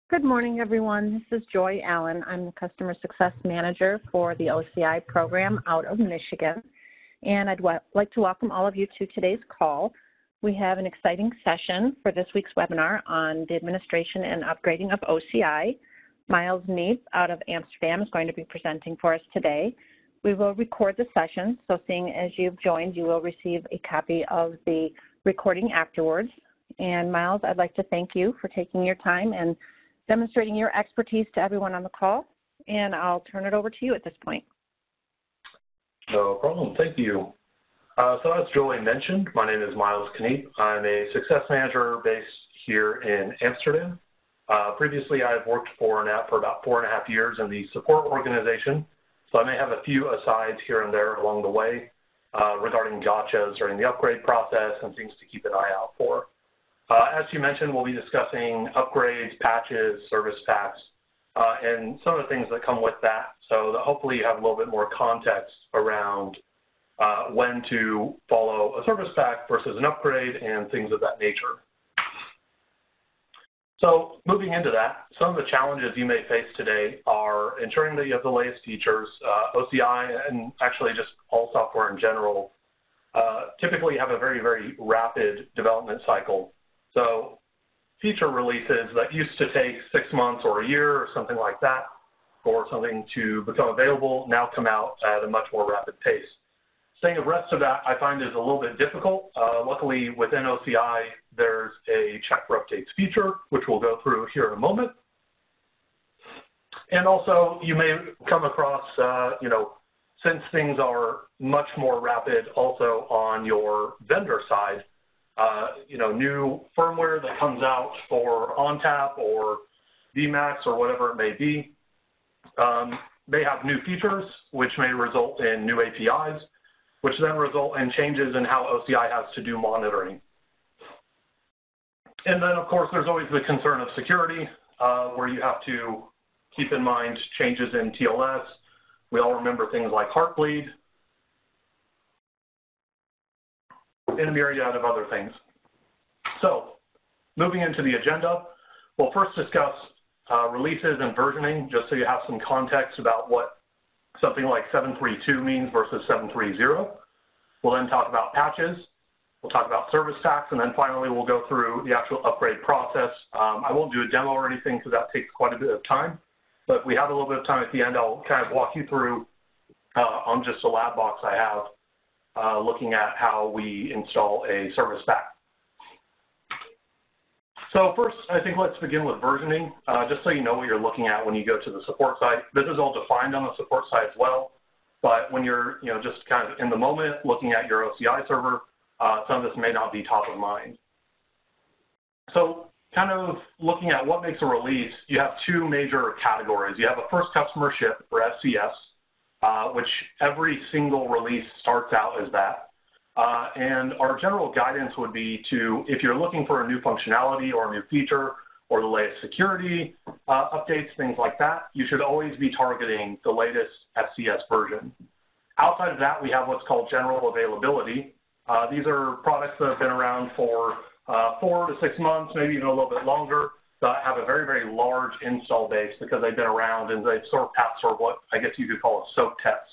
Good morning, everyone. This is Joy Allen. I'm the Customer Success Manager for the OCI program out of Michigan. And I'd like to welcome all of you to today's call. We have an exciting session for this week's webinar on the administration and upgrading of OCI. Miles Neep out of Amsterdam is going to be presenting for us today. We will record the session, so seeing as you've joined, you will receive a copy of the recording afterwards. And Miles, I'd like to thank you for taking your time and demonstrating your expertise to everyone on the call, and I'll turn it over to you at this point. No problem, thank you. So as Joy mentioned, my name is Miles Kneep. I'm a success manager based here in Amsterdam. Previously, I've worked for NetApp for about 4.5 years in the support organization, so I may have a few asides here and there along the way regarding gotchas during the upgrade process and things to keep an eye out for. As you mentioned, we'll be discussing upgrades, patches, service packs, and some of the things that come with that, so that hopefully you have a little bit more context around when to follow a service pack versus an upgrade and things of that nature. So moving into that, some of the challenges you may face today are ensuring that you have the latest features. OCI and actually just all software in general typically have a very, very rapid development cycle. So feature releases that used to take 6 months or a year or something like that for something to become available now come out at a much more rapid pace. Staying abreast of that I find is a little bit difficult. Luckily within OCI there's a check for updates feature, which we'll go through here in a moment. And also you may come across, since things are much more rapid also on your vendor side, new firmware that comes out for ONTAP or VMAX or whatever it may be, may have new features, which may result in new APIs, which then result in changes in how OCI has to do monitoring. And then, of course, there's always the concern of security, where you have to keep in mind changes in TLS. We all remember things like Heartbleed, and a myriad of other things. So, moving into the agenda, we'll first discuss releases and versioning, just so you have some context about what something like 7.3.2 means versus 7.3.0. We'll then talk about patches, we'll talk about service packs, and then finally we'll go through the actual upgrade process. I won't do a demo or anything because that takes quite a bit of time, but if we have a little bit of time at the end, I'll kind of walk you through on just a lab box I have, looking at how we install a service pack. So first, I think let's begin with versioning, just so you know what you're looking at when you go to the support site. This is all defined on the support site as well, but when you're just kind of in the moment looking at your OCI server, some of this may not be top of mind. So kind of looking at what makes a release, you have two major categories. You have a first customer ship, or FCS, which every single release starts out as that. And our general guidance would be to, if you're looking for a new functionality or a new feature or the latest security updates, things like that, you should always be targeting the latest FCS version. Outside of that, we have what's called general availability. These are products that have been around for 4 to 6 months, maybe even a little bit longer, that have a very, very large install base because they've been around and they've sort of passed sort of what I guess you could call a soak test.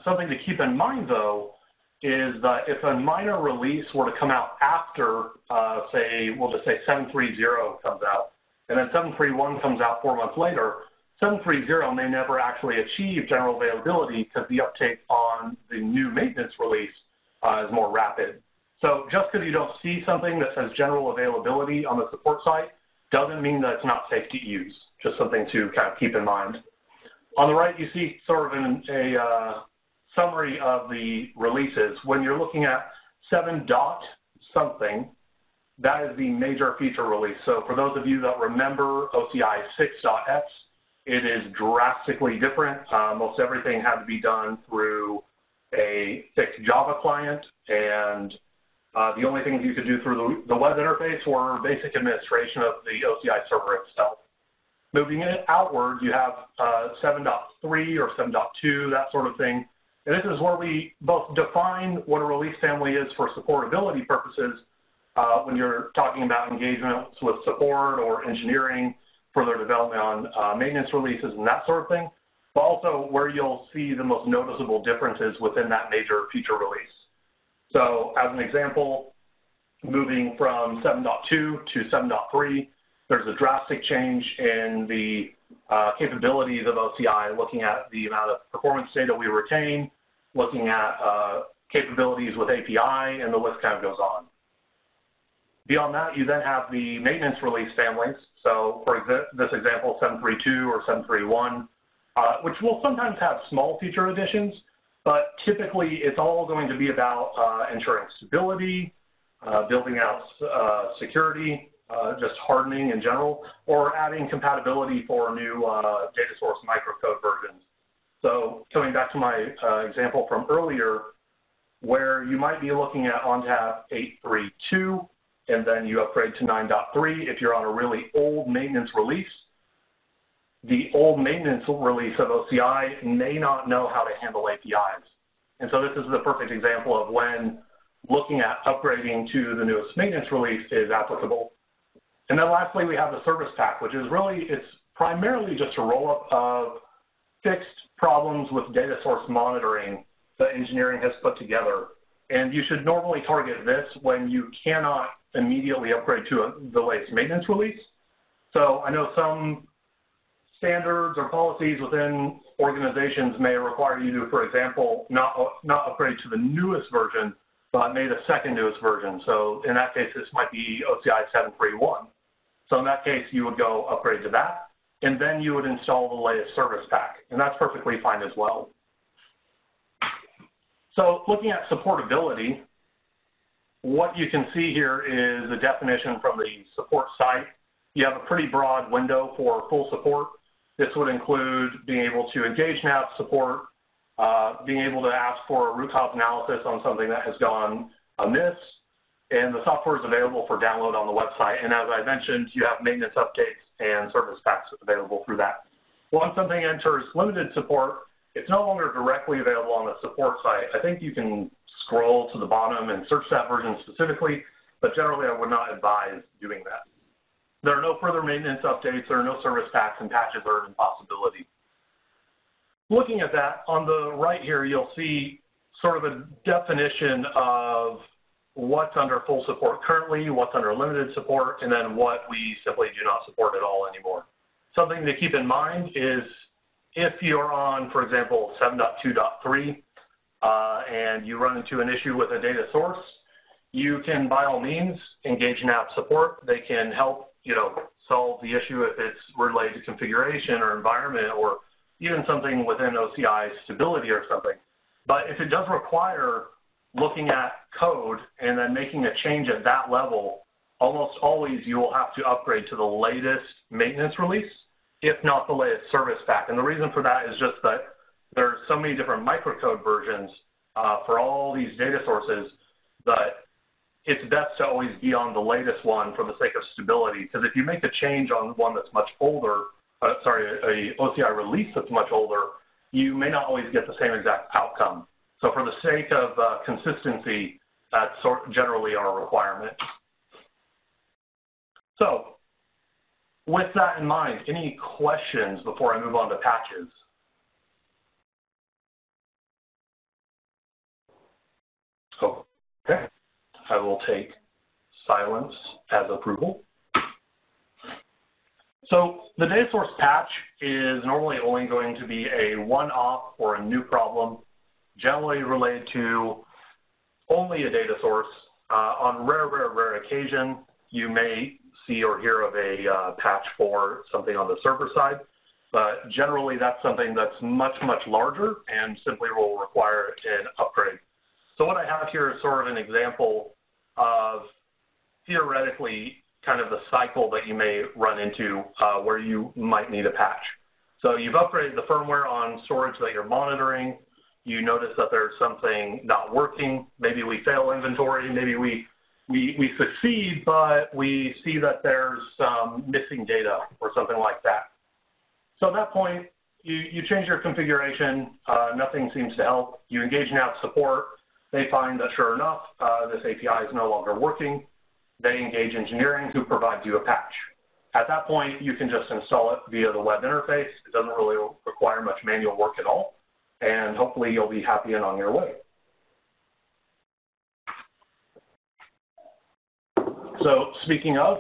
Something to keep in mind, though, is that if a minor release were to come out after, we'll just say 7.3.0 comes out, and then 7.3.1 comes out 4 months later, 7.3.0 may never actually achieve general availability because the uptake on the new maintenance release is more rapid. So just because you don't see something that says general availability on the support site doesn't mean that it's not safe to use, just something to kind of keep in mind. On the right, you see sort of a summary of the releases. When you're looking at 7 dot something, that is the major feature release. So for those of you that remember OCI 6.x, it is drastically different. Most everything had to be done through a fixed Java client, and the only things you could do through the web interface were basic administration of the OCI server itself. Moving it outward, you have 7.3 or 7.2, that sort of thing. And this is where we both define what a release family is for supportability purposes, when you're talking about engagements with support or engineering, further development on maintenance releases and that sort of thing, but also where you'll see the most noticeable differences within that major feature release. So as an example, moving from 7.2 to 7.3, there's a drastic change in the capabilities of OCI, looking at the amount of performance data we retain, looking at capabilities with API, and the list kind of goes on. Beyond that, you then have the maintenance release families. So for this example, 7.3.2 or 7.3.1, which will sometimes have small feature additions, but typically it's all going to be about ensuring stability, building out security, just hardening in general, or adding compatibility for new data source microcode versions. So coming back to my example from earlier, where you might be looking at ONTAP 8.3.2, and then you upgrade to 9.3 if you're on a really old maintenance release. The old maintenance release of OCI may not know how to handle APIs. And so this is the perfect example of when looking at upgrading to the newest maintenance release is applicable. And then lastly, we have the service pack, which is really, it's primarily just a roll-up of fixed problems with data source monitoring that engineering has put together. And you should normally target this when you cannot immediately upgrade to the latest maintenance release. So I know some standards or policies within organizations may require you to, for example, not upgrade to the newest version, but made a second newest version. So in that case, this might be OCI 7.3.1. So in that case, you would go upgrade to that, and then you would install the latest service pack, and that's perfectly fine as well. So looking at supportability, what you can see here is a definition from the support site. You have a pretty broad window for full support. This would include being able to engage NetApp support, being able to ask for a root cause analysis on something that has gone amiss, and the software is available for download on the website. And as I mentioned, you have maintenance updates and service packs available through that. Once something enters limited support, it's no longer directly available on the support site. I think you can scroll to the bottom and search that version specifically, but generally I would not advise doing that. There are no further maintenance updates, there are no service packs, and patches are an impossibility. Looking at that, on the right here, you'll see sort of a definition of what's under full support currently, what's under limited support, and then what we simply do not support at all anymore. Something to keep in mind is if you're on, for example, 7.2.3, and you run into an issue with a data source, you can, by all means, engage NetApp support. They can help, solve the issue if it's related to configuration or environment or even something within OCI stability or something. But if it does require looking at code and then making a change at that level, almost always you will have to upgrade to the latest maintenance release, if not the latest service pack. And the reason for that is just that there's so many different microcode versions for all these data sources that it's best to always be on the latest one for the sake of stability. Because if you make a change on one that's much older, a OCI release that's much older, you may not always get the same exact outcome. So for the sake of consistency, that's generally our requirement. So with that in mind, any questions before I move on to patches? Okay. I will take silence as approval. So the data source patch is normally only going to be a one-off or a new problem, generally related to only a data source. On rare occasion, you may see or hear of a patch for something on the server side, but generally that's something that's much larger and simply will require an upgrade. So what I have here is sort of an example of theoretically kind of the cycle that you may run into where you might need a patch. So you've upgraded the firmware on storage that you're monitoring. You notice that there's something not working. Maybe we fail inventory. Maybe we succeed, but we see that there's some missing data or something like that. So at that point, you change your configuration. Nothing seems to help. You engage NetApp support. They find that, sure enough, this API is no longer working. they engage engineering, who provides you a patch. At that point, you can just install it via the web interface. It doesn't really require much manual work at all, and hopefully you'll be happy and on your way. So speaking of,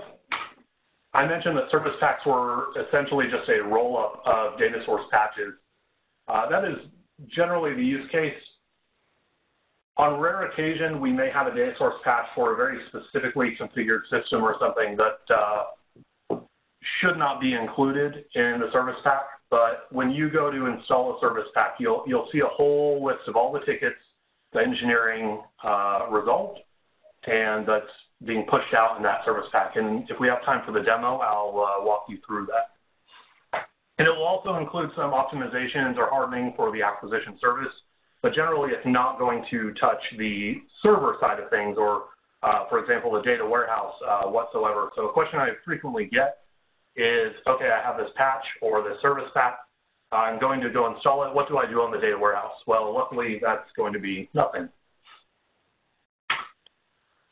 I mentioned that service packs were essentially just a roll-up of data source patches. That is generally the use case. On rare occasion, we may have a data source patch for a very specifically configured system or something that should not be included in the service pack. But when you go to install a service pack, you'll see a whole list of all the tickets the engineering resolved, and that's being pushed out in that service pack. And if we have time for the demo, I'll walk you through that. And it will also include some optimizations or hardening for the acquisition service, but generally it's not going to touch the server side of things or, for example, the data warehouse whatsoever. So a question I frequently get is, okay, I have this patch or this service pack. I'm going to go install it. What do I do on the data warehouse? Well, luckily that's going to be nothing.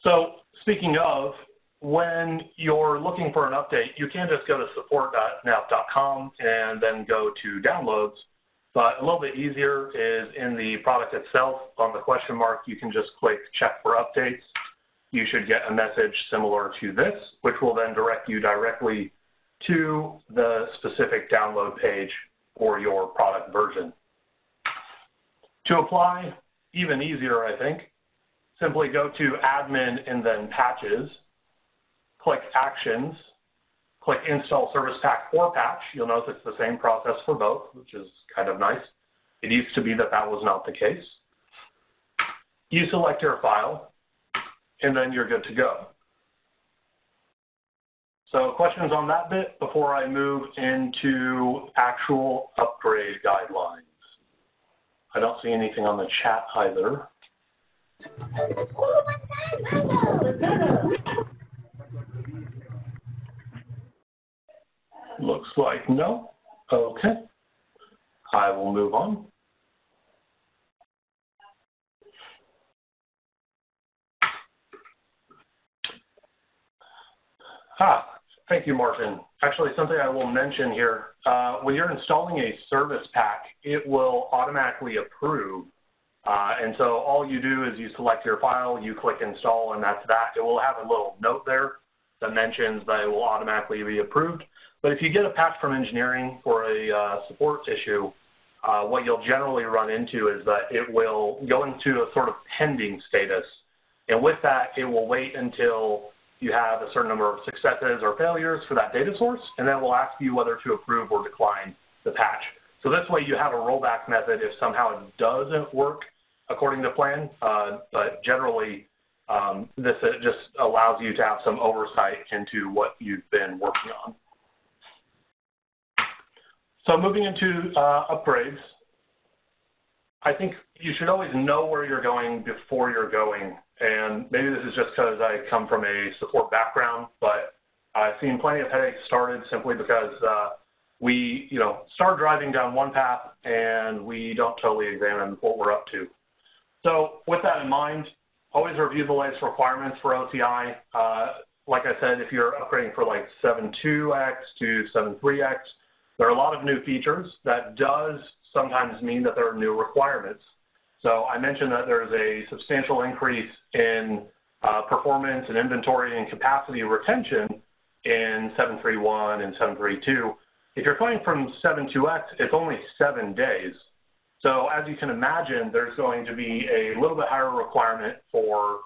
So speaking of, when you're looking for an update, you can just go to support.netapp.com and then go to downloads. But a little bit easier is in the product itself. On the question mark, you can just click check for updates. You should get a message similar to this, which will then direct you directly to the specific download page for your product version. To apply, even easier, I think, simply go to admin and then patches, click actions, click install service pack or patch. You'll notice it's the same process for both, which is kind of nice. It used to be that that was not the case. You select your file, and then you're good to go. So questions on that bit before I move into actual upgrade guidelines? I don't see anything on the chat either. Looks like no. Okay. I will move on. Thank you, Martin. Actually, something I will mention here, when you're installing a service pack, it will automatically approve. And so all you do is you select your file, you click install, and that's that. It will have a little note there that mentions that it will automatically be approved. But if you get a patch from engineering for a support issue, what you'll generally run into is that it will go into a sort of pending status. And with that, it will wait until you have a certain number of successes or failures for that data source, and then we'll ask you whether to approve or decline the patch. So this way you have a rollback method if somehow it doesn't work according to plan, but generally this just allows you to have some oversight into what you've been working on. So moving into upgrades, I think you should always know where you're going before you're going. And maybe this is just because I come from a support background, but I've seen plenty of headaches started simply because we start driving down one path and we don't totally examine what we're up to. So with that in mind, always review the latest requirements for OCI. Like I said, if you're upgrading for like 7.2x to 7.3x, there are a lot of new features. That does sometimes mean that there are new requirements. So I mentioned that there's a substantial increase in performance and inventory and capacity retention in 7.3.1 and 7.3.2. If you're coming from 7.2x, it's only 7 days. So as you can imagine, there's going to be a little bit higher requirement for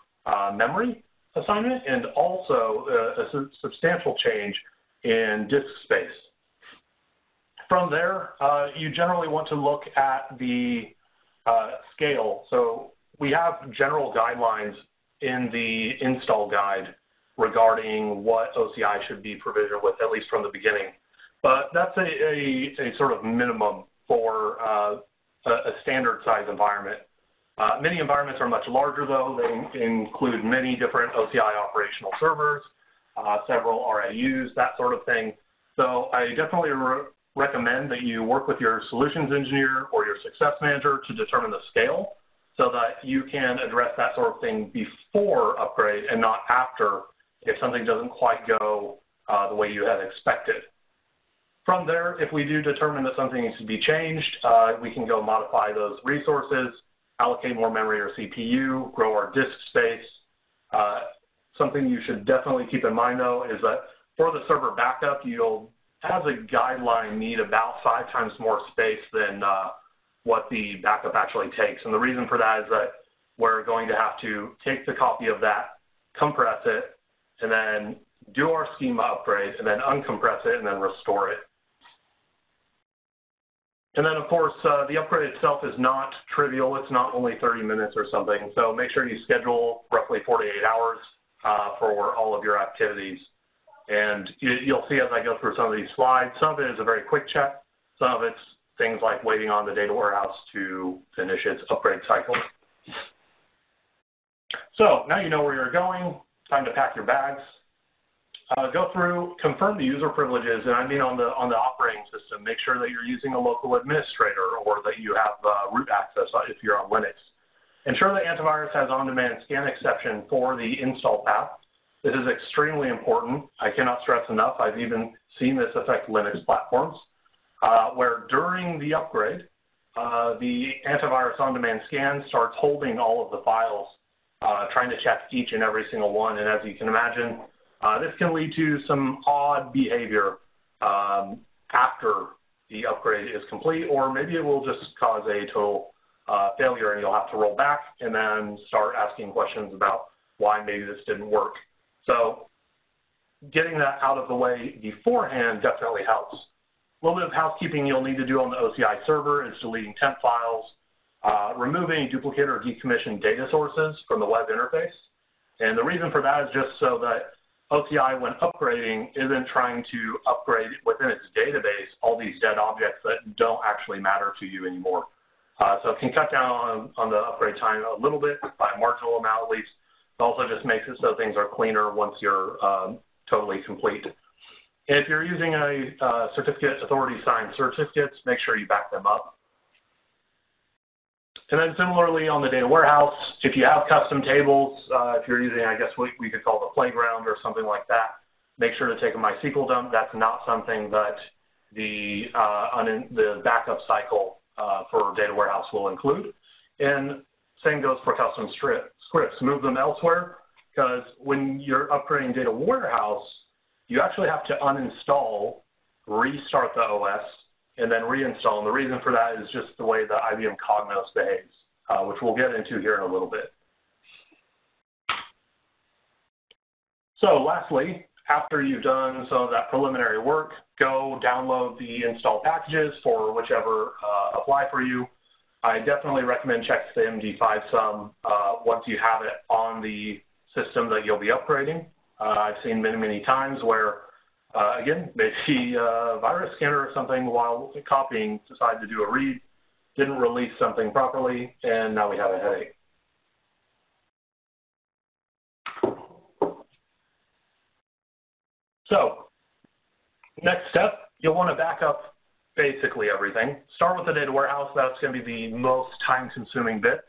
memory assignment and also a substantial change in disk space. From there, you generally want to look at the scale. So we have general guidelines in the install guide regarding what OCI should be provisioned with, at least from the beginning. But that's a sort of minimum for a standard size environment. Many environments are much larger though. They include many different OCI operational servers, several RAUs, that sort of thing. So I definitely recommend that you work with your solutions engineer or your success manager to determine the scale so that you can address that sort of thing before upgrade and not after if something doesn't quite go the way you had expected. From there, if we do determine that something needs to be changed, we can go modify those resources, allocate more memory or CPU, grow our disk space. Something you should definitely keep in mind, though, is that for the server backup, you'll, as a guideline, need about 5 times more space than what the backup actually takes. And the reason for that is that we're going to have to take the copy of that, compress it, and then do our schema upgrade, and then uncompress it, and then restore it. And then, of course, the upgrade itself is not trivial. It's not only 30 minutes or something. So make sure you schedule roughly 48 hours for all of your activities. And you'll see as I go through some of these slides, some of it is a very quick check. Some of it's things like waiting on the data warehouse to finish its upgrade cycle. So now you know where you're going. Time to pack your bags. Go through, confirm the user privileges, and I mean on the operating system. Make sure that you're using a local administrator or that you have root access if you're on Linux. Ensure that antivirus has on-demand scan exception for the install path. This is extremely important. I cannot stress enough. I've even seen this affect Linux platforms, where during the upgrade, the antivirus on-demand scan starts holding all of the files, trying to check each and every single one. And as you can imagine, this can lead to some odd behavior after the upgrade is complete, or maybe it will just cause a total failure and you'll have to roll back and then start asking questions about why maybe this didn't work. So getting that out of the way beforehand definitely helps. A little bit of housekeeping you'll need to do on the OCI server is deleting temp files, remove any duplicate or decommissioned data sources from the web interface. And the reason for that is just so that OCI, when upgrading, isn't trying to upgrade within its database all these dead objects that don't actually matter to you anymore. So it can cut down on the upgrade time a little bit, by a marginal amount at least. It also just makes it so things are cleaner once you're totally complete. And if you're using a certificate authority signed certificates, make sure you back them up. And then similarly on the data warehouse, if you have custom tables, if you're using, I guess we could call the playground or something like that, make sure to take a MySQL dump. That's not something that the backup cycle for data warehouse will include. And same goes for custom scripts. Move them elsewhere, because when you're upgrading data warehouse, you actually have to uninstall, restart the OS, and then reinstall. And the reason for that is just the way the IBM Cognos behaves, which we'll get into here in a little bit. So lastly, after you've done some of that preliminary work, go download the install packages for whichever apply for you. I definitely recommend checking the MD5 sum once you have it on the system that you'll be upgrading. I've seen many, many times where again, maybe a virus scanner or something while copying decided to do a read, didn't release something properly, and now we have a headache. So next step, you'll want to back up basically everything. Start with the data warehouse. That's going to be the most time-consuming bit.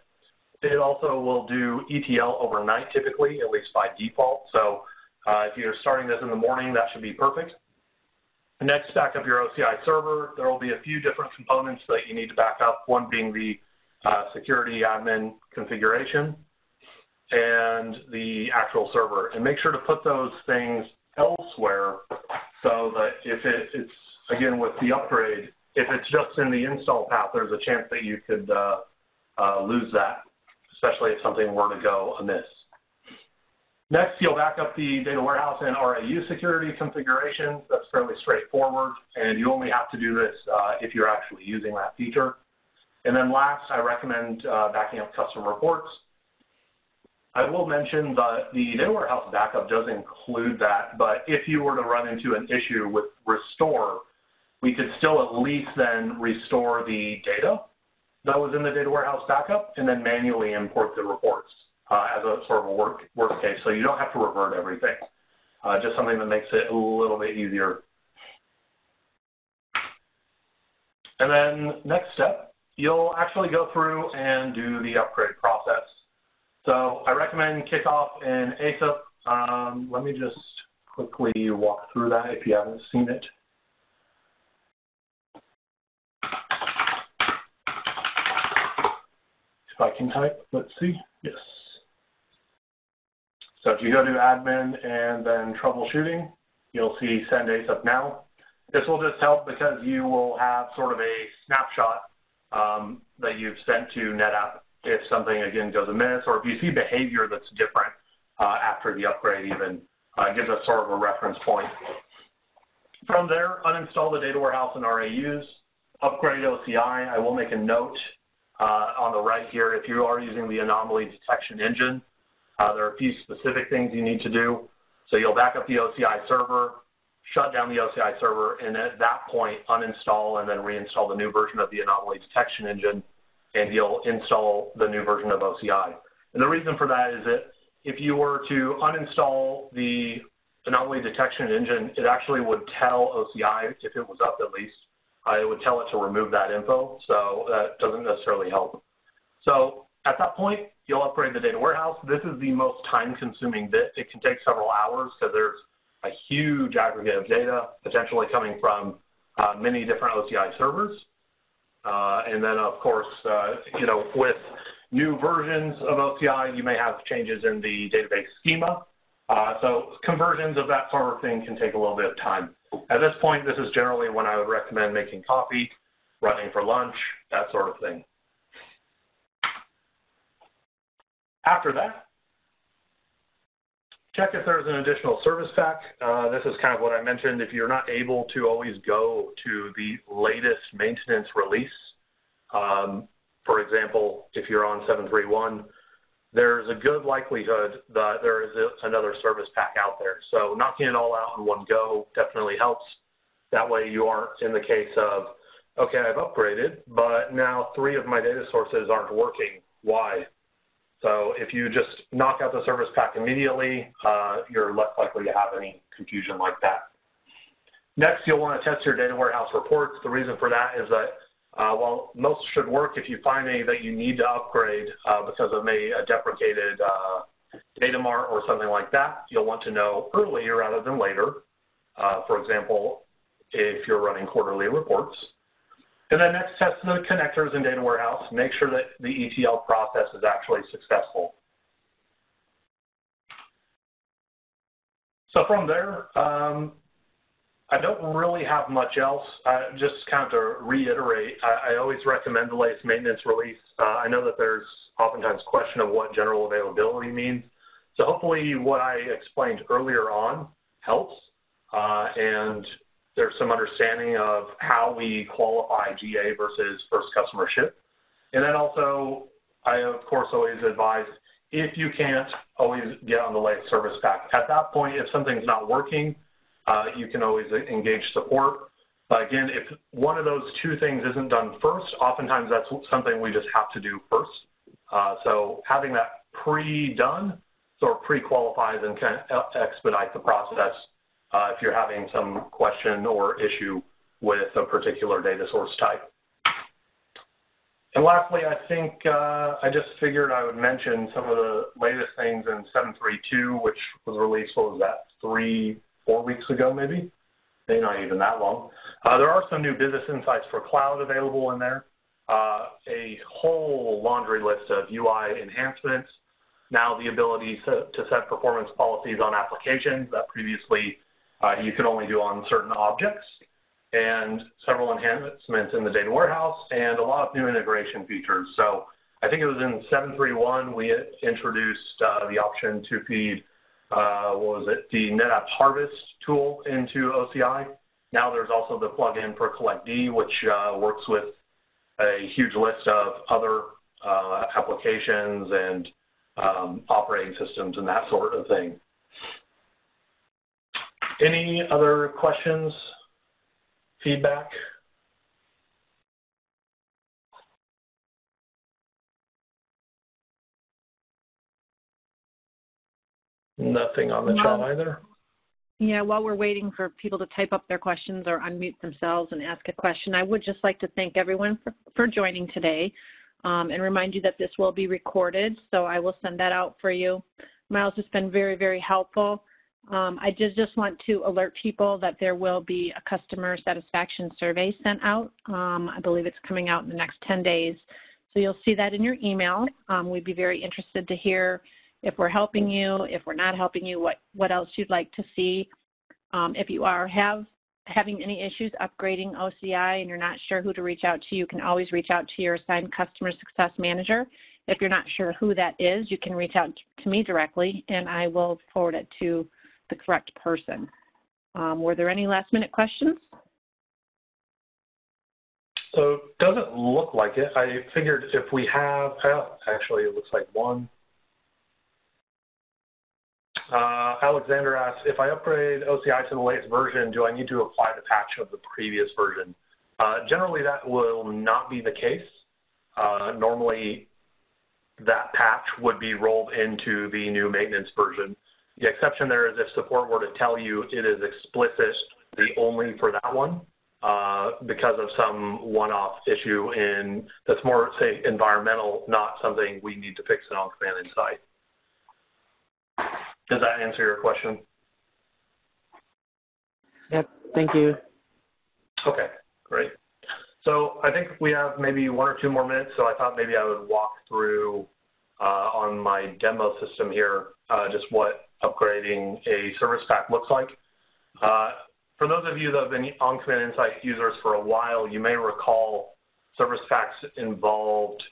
It also will do ETL overnight typically, at least by default. So if you're starting this in the morning, that should be perfect. Next, back up your OCI server. There will be a few different components that you need to back up, one being the security admin configuration and the actual server. And make sure to put those things elsewhere so that if it's, again, with the upgrade, if it's just in the install path, there's a chance that you could lose that, especially if something were to go amiss. Next, you'll back up the data warehouse and RAU security configuration. That's fairly straightforward, and you only have to do this if you're actually using that feature. And then last, I recommend backing up custom reports. I will mention that the data warehouse backup does include that, but if you were to run into an issue with restore, we could still at least then restore the data that was in the data warehouse backup and then manually import the reports as a sort of a worst case. So you don't have to revert everything, just something that makes it a little bit easier. And then next step, you'll actually go through and do the upgrade process. So I recommend kick off an ASAP Let me just quickly walk through that if you haven't seen it. If I can type, let's see. Yes. So if you go to admin and then troubleshooting, you'll see send ASAP now. This will just help because you will have sort of a snapshot that you've sent to NetApp if something, again, goes amiss, or if you see behavior that's different after the upgrade even. It gives us sort of a reference point. From there, uninstall the data warehouse and RAUs, upgrade OCI. I will make a note on the right here. If you are using the anomaly detection engine, there are a few specific things you need to do. So you'll back up the OCI server, shut down the OCI server, and at that point, uninstall and then reinstall the new version of the anomaly detection engine, and you'll install the new version of OCI. And the reason for that is that if you were to uninstall the anomaly detection engine, it actually would tell OCI, if it was up at least, it would tell it to remove that info, so that doesn't necessarily help. So at that point, you'll upgrade the data warehouse. This is the most time-consuming bit. It can take several hours because there's a huge aggregate of data potentially coming from many different OCI servers. And then, of course, with new versions of OCI, you may have changes in the database schema. So conversions of that sort of thing can take a little bit of time. At this point, this is generally when I would recommend making coffee, running for lunch, that sort of thing. After that, check if there's an additional service pack. This is kind of what I mentioned. If you're not able to always go to the latest maintenance release, for example, if you're on 7.3.1, there's a good likelihood that there is another service pack out there. So knocking it all out in one go definitely helps. That way you aren't in the case of, okay, I've upgraded, but now 3 of my data sources aren't working. Why? So if you just knock out the service pack immediately, you're less likely to have any confusion like that. Next, you'll want to test your data warehouse reports. The reason for that is that while most should work, if you find any that you need to upgrade because of maybe a deprecated data mart or something like that, you'll want to know earlier rather than later. For example, if you're running quarterly reports. And then next, test the connectors in data warehouse. Make sure that the ETL process is actually successful. So from there, I don't really have much else. Just kind of to reiterate, I always recommend the latest maintenance release. I know that there's oftentimes question of what general availability means. So hopefully what I explained earlier on helps, and there's some understanding of how we qualify GA versus first customer ship. And then also, I of course always advise, if you can't, always get on the latest service pack. At that point, if something's not working, you can always engage support. But again, if one of those 2 things isn't done first, oftentimes that's something we just have to do first. So having that pre-done sort of pre-qualifies and can expedite the process if you're having some question or issue with a particular data source type. And lastly, I think I just figured I would mention some of the latest things in 7.3.2, which was released, what was that, 3-4 weeks ago maybe? Maybe not even that long. There are some new business insights for cloud available in there. A whole laundry list of UI enhancements. Now the ability to set performance policies on applications that previously you could only do on certain objects, and several enhancements in the data warehouse, and a lot of new integration features. So I think it was in 7.3.1 we introduced the option to feed, the NetApp Harvest tool into OCI. Now there's also the plugin for CollectD, which works with a huge list of other applications and operating systems and that sort of thing. Any other questions, feedback? Nothing on the chat either? Yeah, while we're waiting for people to type up their questions or unmute themselves and ask a question, I would just like to thank everyone for joining today and remind you that this will be recorded, so I will send that out for you. Miles, it's been very, very helpful. I just want to alert people that there will be a customer satisfaction survey sent out. I believe it's coming out in the next 10 days. So you'll see that in your email. We'd be very interested to hear if we're helping you, if we're not helping you, what else you'd like to see. If you are having any issues upgrading OCI and you're not sure who to reach out to, you can always reach out to your assigned customer success manager. If you're not sure who that is, you can reach out to me directly and I will forward it to the correct person. Were there any last minute questions? So it doesn't look like it. I figured if we have, actually it looks like one. Alexander asks, if I upgrade OCI to the latest version, do I need to apply the patch of the previous version? Generally, that will not be the case. Normally, that patch would be rolled into the new maintenance version. The exception there is if support were to tell you it is explicitly only for that one because of some one-off issue that's more, say, environmental, not something we need to fix in OnCommand Insight. Does that answer your question? Yep, thank you. Okay, great. So I think we have maybe 1 or 2 more minutes, so I thought maybe I would walk through on my demo system here just what upgrading a service pack looks like. For those of you that have been OnCommand Insight users for a while, you may recall service packs involved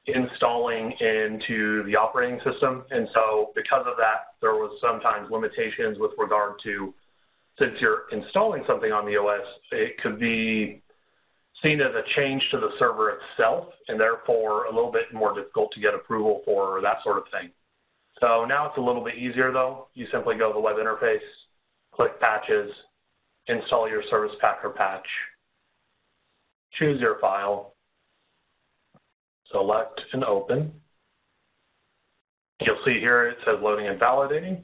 installing into the operating system. And so because of that, there was sometimes limitations with regard to, since you're installing something on the OS, it could be seen as a change to the server itself and therefore a little bit more difficult to get approval for that sort of thing. So now it's a little bit easier though. You simply go to the web interface, click patches, install your service pack or patch, choose your file, select and open. You'll see here it says loading and validating.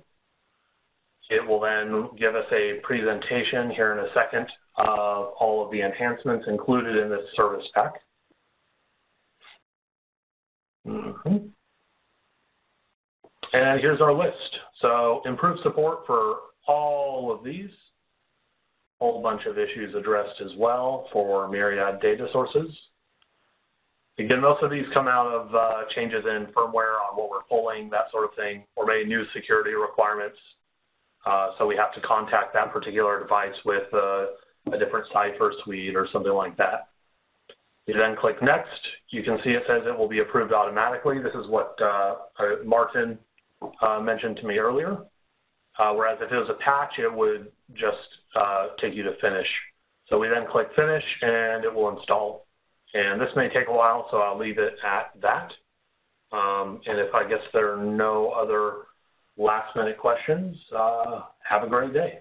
It will then give us a presentation here in a second of all of the enhancements included in this service pack. And here's our list. So improved support for all of these. A whole bunch of issues addressed as well for myriad data sources. Again, most of these come out of changes in firmware on what we're pulling, that sort of thing, or maybe new security requirements. So we have to contact that particular device with a different cipher suite or something like that. You then click next. You can see it says it will be approved automatically. This is what Martin mentioned to me earlier. Whereas if it was a patch, it would just take you to finish. So we then click finish and it will install. And this may take a while, so I'll leave it at that. And if I guess there are no other last minute questions, have a great day.